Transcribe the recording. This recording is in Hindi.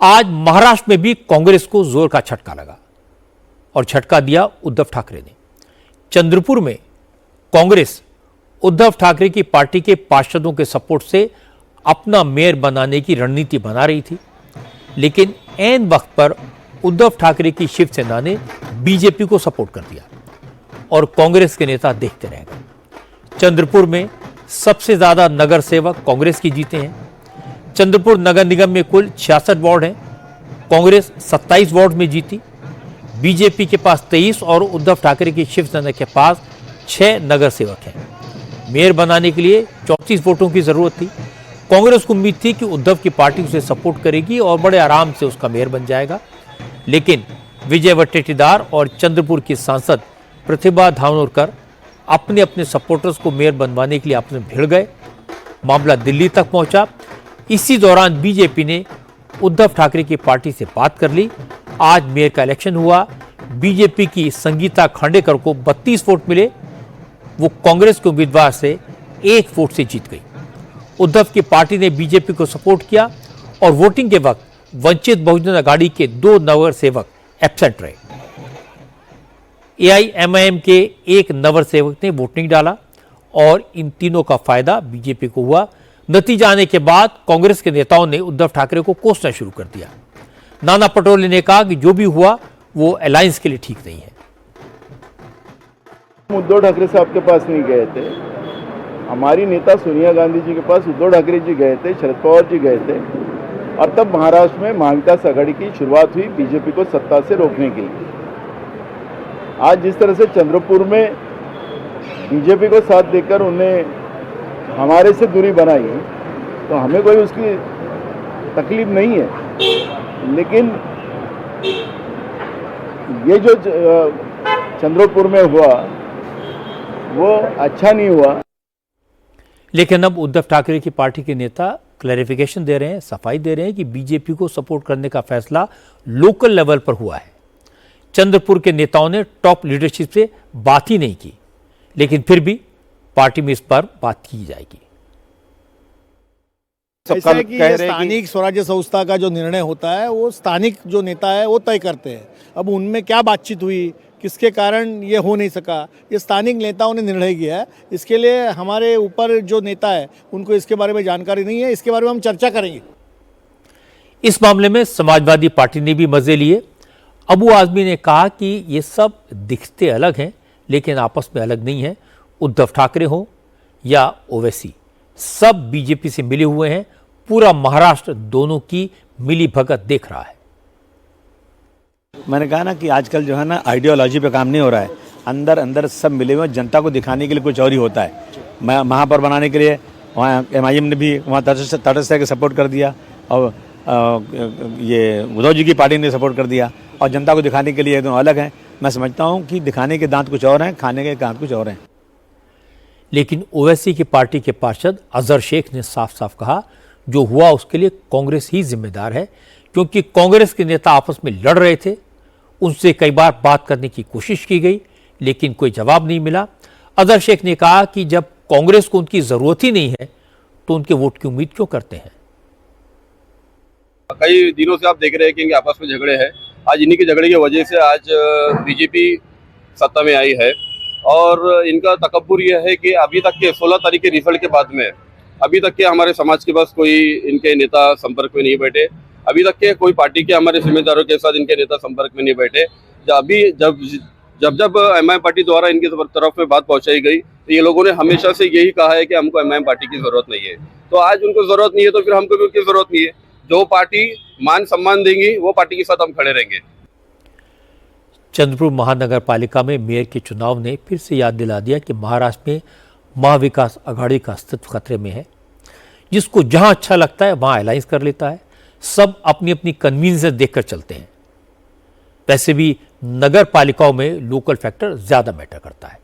आज महाराष्ट्र में भी कांग्रेस को जोर का झटका लगा और झटका दिया उद्धव ठाकरे ने। चंद्रपुर में कांग्रेस उद्धव ठाकरे की पार्टी के पार्षदों के सपोर्ट से अपना मेयर बनाने की रणनीति बना रही थी, लेकिन ऐन वक्त पर उद्धव ठाकरे की शिवसेना ने बीजेपी को सपोर्ट कर दिया और कांग्रेस के नेता देखते रह गए। चंद्रपुर में सबसे ज्यादा नगर सेवक कांग्रेस की जीते हैं। चंद्रपुर नगर निगम में कुल 66 वार्ड हैं। कांग्रेस 27 वार्ड में जीती। बीजेपी के पास 23 और उद्धव ठाकरे की शिवसेना के पास 6 नगर सेवक हैं। मेयर बनाने के लिए 34 वोटों की जरूरत थी। कांग्रेस को उम्मीद थी कि उद्धव की पार्टी उसे सपोर्ट करेगी और बड़े आराम से उसका मेयर बन जाएगा, लेकिन विजय वट्टेटीदार और चंद्रपुर की सांसद प्रतिभा धानोरकर अपने अपने सपोर्टर्स को मेयर बनवाने के लिए आपस में भिड़ गए। मामला दिल्ली तक पहुंचा। इसी दौरान बीजेपी ने उद्धव ठाकरे की पार्टी से बात कर ली। आज मेयर का इलेक्शन हुआ। बीजेपी की संगीता खांडेकर को 32 वोट मिले। वो कांग्रेस के उम्मीदवार से 1 वोट से जीत गई। उद्धव की पार्टी ने बीजेपी को सपोर्ट किया और वोटिंग के वक्त वंचित बहुजन अघाड़ी के 2 नगर सेवक एब्सेंट रहे। एआईएमआईएम के 1 नगर सेवक ने वोट नहीं डाला और इन तीनों का फायदा बीजेपी को हुआ। नतीजा आने के बाद कांग्रेस के नेताओं ने उद्धव ठाकरे को कोसना शुरू कर दिया। नाना पटोले ने कहा कि जो भी हुआ वो अलायंस के लिए ठीक नहीं है। उद्धव ठाकरे साहब के पास नहीं गए थे, हमारी नेता सोनिया गांधी जी के पास उद्धव ठाकरे जी गए थे, शरद पवार जी गए थे और तब महाराष्ट्र में महाविकास आघाड़ी की शुरुआत हुई बीजेपी को सत्ता से रोकने के लिए। आज जिस तरह से चंद्रपुर में बीजेपी को साथ देकर उन्हें हमारे से दूरी बनाई, तो हमें कोई उसकी तकलीफ नहीं है, लेकिन ये जो चंद्रपुर में हुआ वो अच्छा नहीं हुआ। लेकिन अब उद्धव ठाकरे की पार्टी के नेता क्लैरिफिकेशन दे रहे हैं, सफाई दे रहे हैं कि बीजेपी को सपोर्ट करने का फैसला लोकल लेवल पर हुआ है। चंद्रपुर के नेताओं ने टॉप लीडरशिप से बात ही नहीं की, लेकिन फिर भी पार्टी में इस पर बात की जाएगी। ऐसा है कि स्थानिक स्वराज्य संस्था का जो निर्णय होता है वो स्थानिक जो नेता है वो तय करते हैं। अब उनमें क्या बातचीत हुई, किसके कारण ये हो नहीं सका, ये स्थानिक नेताओं ने निर्णय किया है। इसके लिए हमारे ऊपर जो नेता है उनको इसके बारे में जानकारी नहीं है। इसके बारे में हम चर्चा करेंगे। इस मामले में समाजवादी पार्टी ने भी मजे लिए। अबू आजमी ने कहा कि ये सब दिखते अलग हैं, लेकिन आपस में अलग नहीं है। उद्धव ठाकरे हो या ओवैसी, सब बीजेपी से मिले हुए हैं। पूरा महाराष्ट्र दोनों की मिली भगत देख रहा है। मैंने कहा ना कि आजकल जो है ना आइडियोलॉजी पे काम नहीं हो रहा है, अंदर अंदर सब मिले हुए, जनता को दिखाने के लिए कुछ और ही होता है। महापौर बनाने के लिए वहाँ एमआईएम ने भी वहाँ तटस्थ के सपोर्ट कर दिया और ये उद्धव जी की पार्टी ने सपोर्ट कर दिया और जनता को दिखाने के लिए एकदम अलग है। मैं समझता हूँ कि दिखाने के दांत कुछ और हैं, खाने के दांत कुछ और हैं। लेकिन ओवैसी की पार्टी के पार्षद अजहर शेख ने साफ साफ कहा जो हुआ उसके लिए कांग्रेस ही जिम्मेदार है, क्योंकि कांग्रेस के नेता आपस में लड़ रहे थे। उनसे कई बार बात करने की कोशिश की गई, लेकिन कोई जवाब नहीं मिला। अजहर शेख ने कहा कि जब कांग्रेस को उनकी जरूरत ही नहीं है तो उनके वोट की उम्मीद क्यों करते हैं। कई दिनों से आप देख रहे हैं कि इनके आपस में झगड़े हैं। आज इन्हीं के झगड़े की वजह से आज बीजेपी सत्ता में आई है और इनका तकब्बुर यह है कि अभी तक के 16 तारीख के रिजल्ट के बाद में अभी तक के हमारे समाज के पास कोई इनके नेता संपर्क में नहीं बैठे। अभी तक के कोई पार्टी के हमारे जिम्मेदारों के साथ इनके नेता संपर्क में नहीं बैठे। जब एमआईएम पार्टी द्वारा इनकी तरफ में बात पहुंचाई गई तो ये लोगों ने हमेशा से यही कहा है कि हमको एमआईएम पार्टी की जरूरत नहीं है। तो आज उनको जरूरत नहीं है तो फिर हमको भी उनकी जरूरत नहीं है। जो पार्टी मान सम्मान देंगी वो पार्टी के साथ हम खड़े रहेंगे। चंद्रपुर महानगर पालिका में मेयर के चुनाव ने फिर से याद दिला दिया कि महाराष्ट्र में महाविकास आघाड़ी का अस्तित्व खतरे में है। जिसको जहां अच्छा लगता है वहां अलायंस कर लेता है। सब अपनी अपनी कन्वीनियंस देखकर चलते हैं। वैसे भी नगर पालिकाओं में लोकल फैक्टर ज्यादा मैटर करता है।